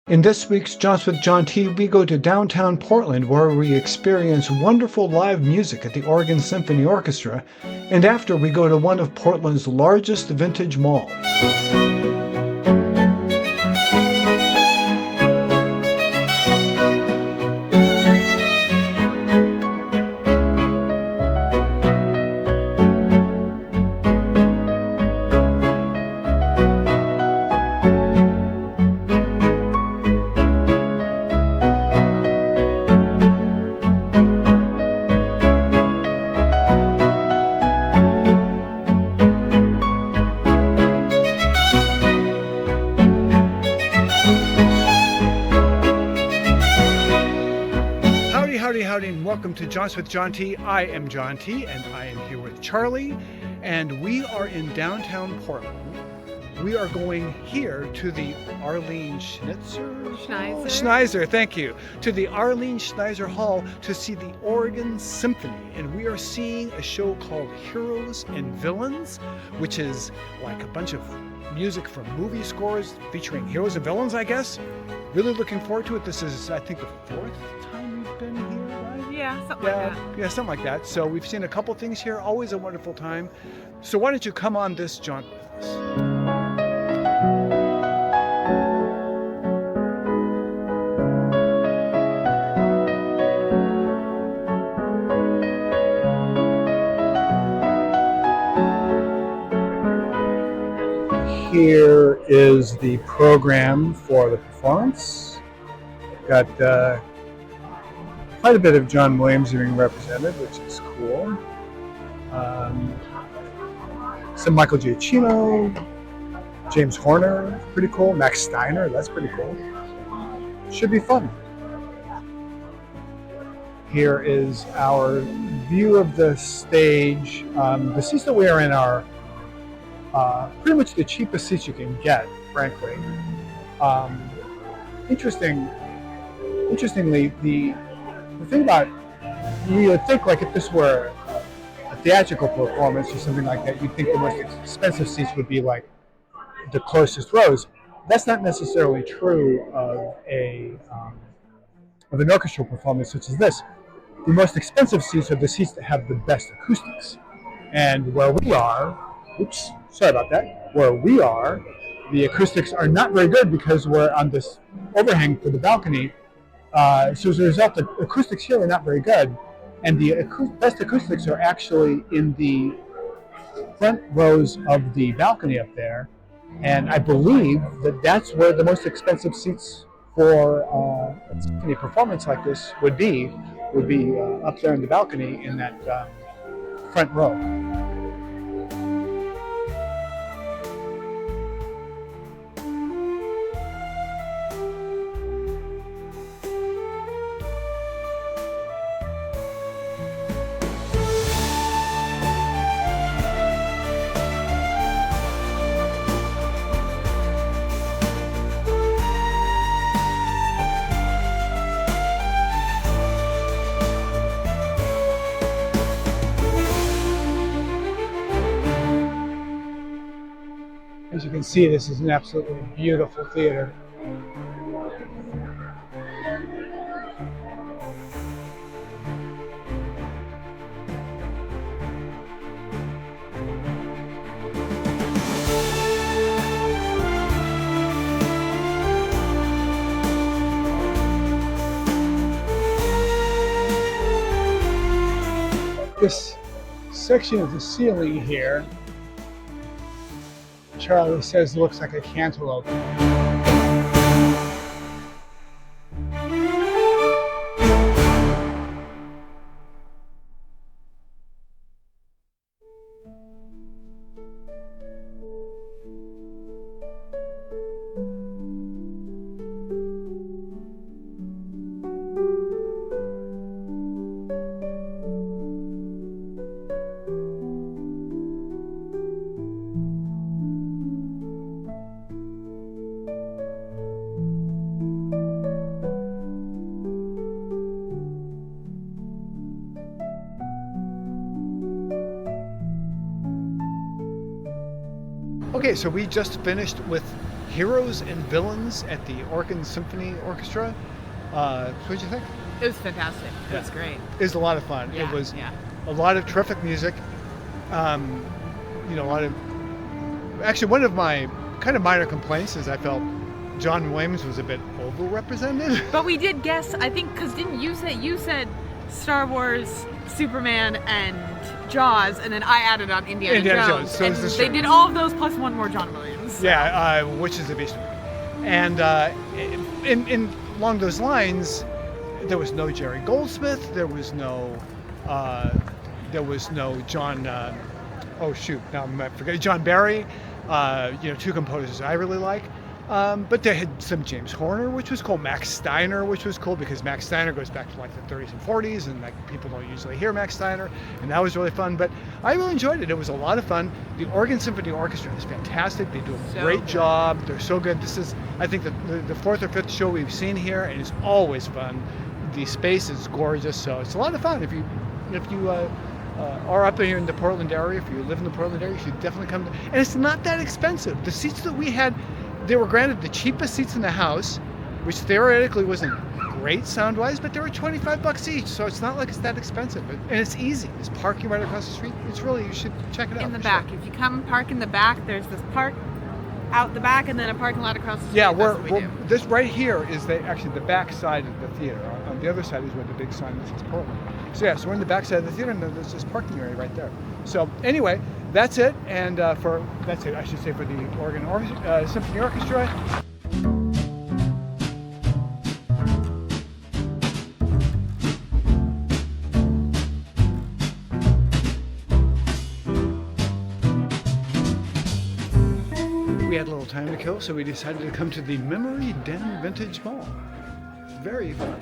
In this week's Jaunts with John T, we go to downtown Portland where we experience wonderful live music at the Oregon Symphony Orchestra, and after we go to one of Portland's largest vintage malls. Howdy, and welcome to Jaunts with John T. I am John T, and I am here with Charlie, and we are in downtown Portland. We are going here to the Schneiser, thank you, to the Arlene Schneiser Hall to see the Oregon Symphony, and we are seeing a show called Heroes and Villains, which is like a bunch of music from movie scores featuring heroes and villains, I guess. Really looking forward to it. This is, I think, the fourth time we've been here. Yeah, something like that. Yeah, something like that. So we've seen a couple things here, always a wonderful time. So why don't you come on this jaunt with us? Here is the program for the performance. Got quite a bit of John Williams being represented, which is cool. Some Michael Giacchino, James Horner, pretty cool. Max Steiner, that's pretty cool. Should be fun. Here is our view of the stage. The seats that we are in are pretty much the cheapest seats you can get, frankly. Interestingly, the thing about, you would think like if this were a theatrical performance or something like that, you'd think the most expensive seats would be like the closest rows. That's not necessarily true of an orchestral performance such as this. The most expensive seats are the seats that have the best acoustics. And where we are, where we are, the acoustics are not very good because we're on this overhang for the balcony. So as a result, the acoustics here are not very good, and the best acoustics are actually in the front rows of the balcony up there, and I believe that that's where the most expensive seats for a symphony performance like this would be up there in the balcony in that front row. As you can see, this is an absolutely beautiful theater. This section of the ceiling here, Charlie says, looks like a cantaloupe. Okay, so we just finished with Heroes and Villains at the Oregon Symphony Orchestra. What did you think? It was fantastic. It was great. It was a lot of fun. Yeah, It was yeah. a lot of terrific music. A lot of... Actually, one of my kind of minor complaints is I felt John Williams was a bit overrepresented. But we did guess, I think, because didn't you said Star Wars, Superman, and Jaws, and then I added on Indiana Jones. So and they did all of those plus one more John Williams. So. Yeah, which is a beast. And in along those lines, there was no Jerry Goldsmith. There was no John. John Barry. Two composers I really like. But they had some James Horner, which was cool. Max Steiner, which was cool because Max Steiner goes back to like the 30s and 40s, and like people don't usually hear Max Steiner, and that was really fun. But I really enjoyed it. It was a lot of fun. The Oregon Symphony Orchestra is fantastic. They do a great job. They're so good. This is, I think, the fourth or fifth show we've seen here, and it's always fun. The space is gorgeous, so it's a lot of fun. If you are up here in the Portland area, if you live in the Portland area, you should definitely come. And it's not that expensive. The seats that we had, they were granted the cheapest seats in the house, which theoretically wasn't great sound-wise, but they were $25 each, so it's not like it's that expensive. And it's easy. There's parking right across the street. It's really, you should check it out. In the back. If you come park in the back, there's this park out the back and then a parking lot across the street. Yeah, this right here is actually the back side of the theater. On the other side is where the big sign says Portland. So yeah, so we're in the back side of the theater, and there's this parking area right there. So anyway, that's it. And I should say, for the Oregon Symphony Orchestra. We had a little time to kill, so we decided to come to the Memory Den Vintage Mall. Very fun.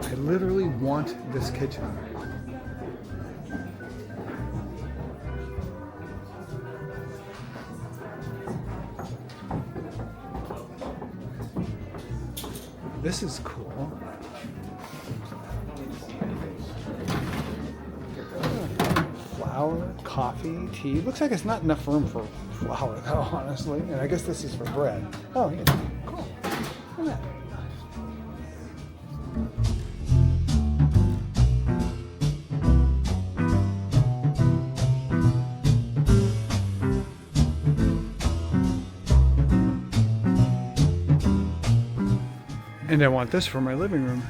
I literally want this kitchen. This is cool. Flour, coffee, tea. Looks like it's not enough room for flour, though, honestly. And I guess this is for bread. Oh, yeah. Cool. Look at that. And I want this for my living room.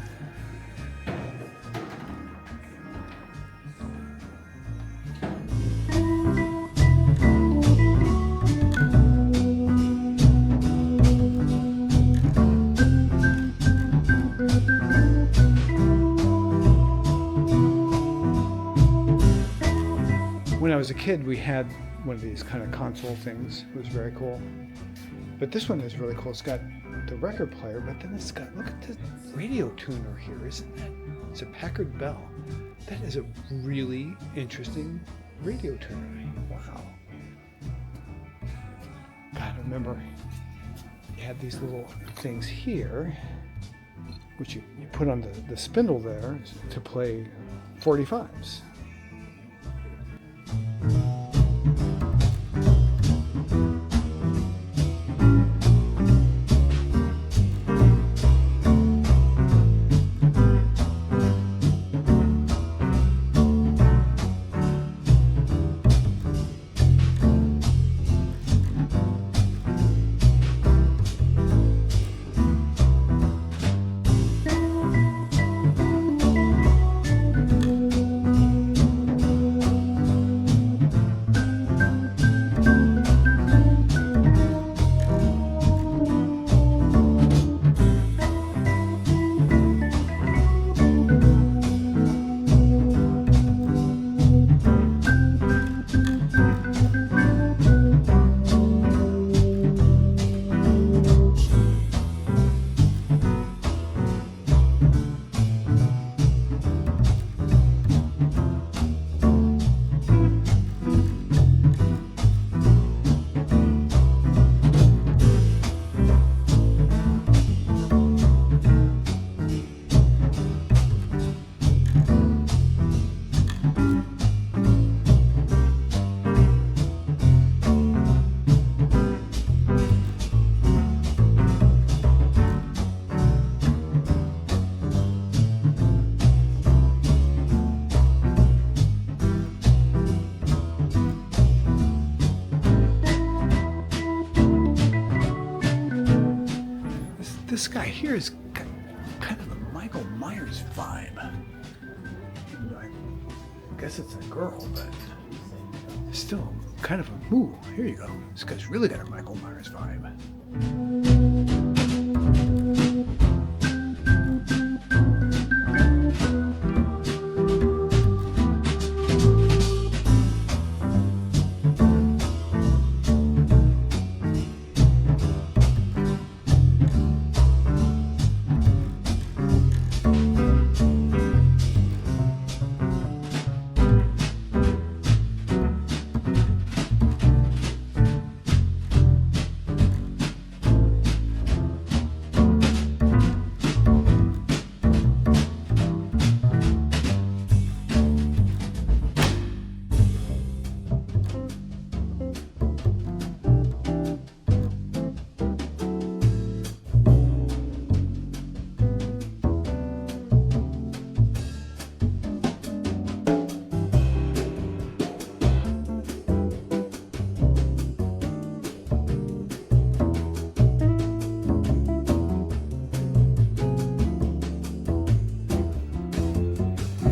When I was a kid, we had one of these kind of console things. It was very cool. But this one is really cool. It's got the record player, but then it's got, look at the radio tuner here, isn't that? It's a Packard Bell. That is a really interesting radio tuner. Wow. God, I remember you had these little things here, which you put on the spindle there to play 45s. this guy here has got kind of a Michael Myers vibe. I guess it's a girl, but still kind of a, ooh, here you go. This guy's really got a Michael Myers vibe.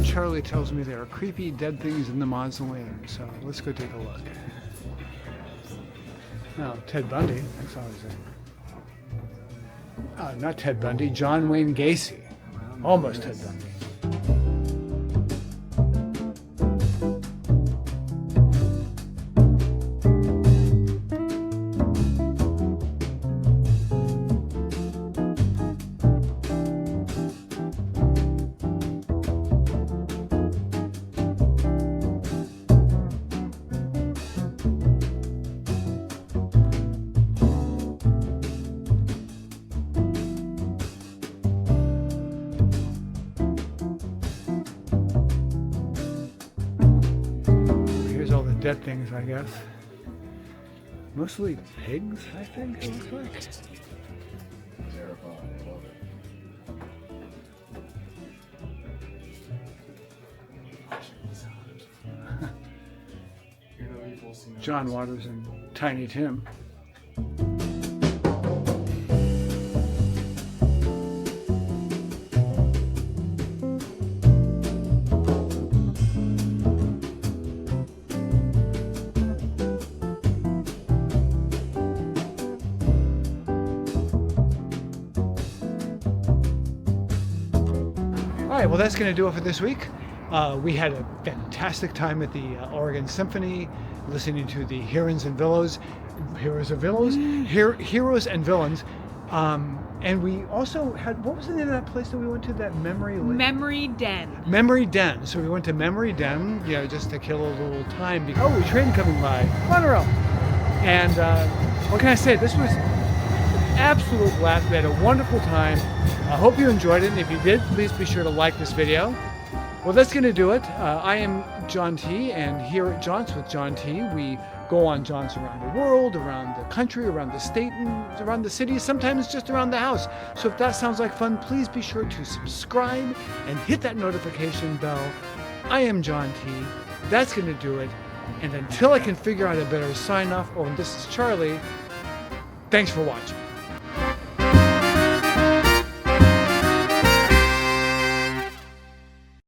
Charlie tells me there are creepy dead things in the mausoleum, so let's go take a look. Oh, Ted Bundy, that's always it. Not Ted Bundy, John Wayne Gacy. Almost Ted Bundy. Dead things, I guess. Mostly pigs, I think it looks like. John Waters and Tiny Tim. All right, well, that's going to do it for this week. We had a fantastic time at the Oregon Symphony, listening to the Heroes and Villains. And we also had, what was the name of that place that we went to? That Memory Den. Memory Den. So we went to Memory Den, you know, just to kill a little time. Oh, a train coming by. Monorail. And what can I say? This was an absolute blast. We had a wonderful time. I hope you enjoyed it, and if you did, please be sure to like this video. Well, that's going to do it. I am John T, and here at Jaunts with John T, we go on jaunts around the world, around the country, around the state, and around the city, sometimes just around the house. So if that sounds like fun, please be sure to subscribe and hit that notification bell. I am John T. That's going to do it. And until I can figure out a better sign-off, this is Charlie. Thanks for watching.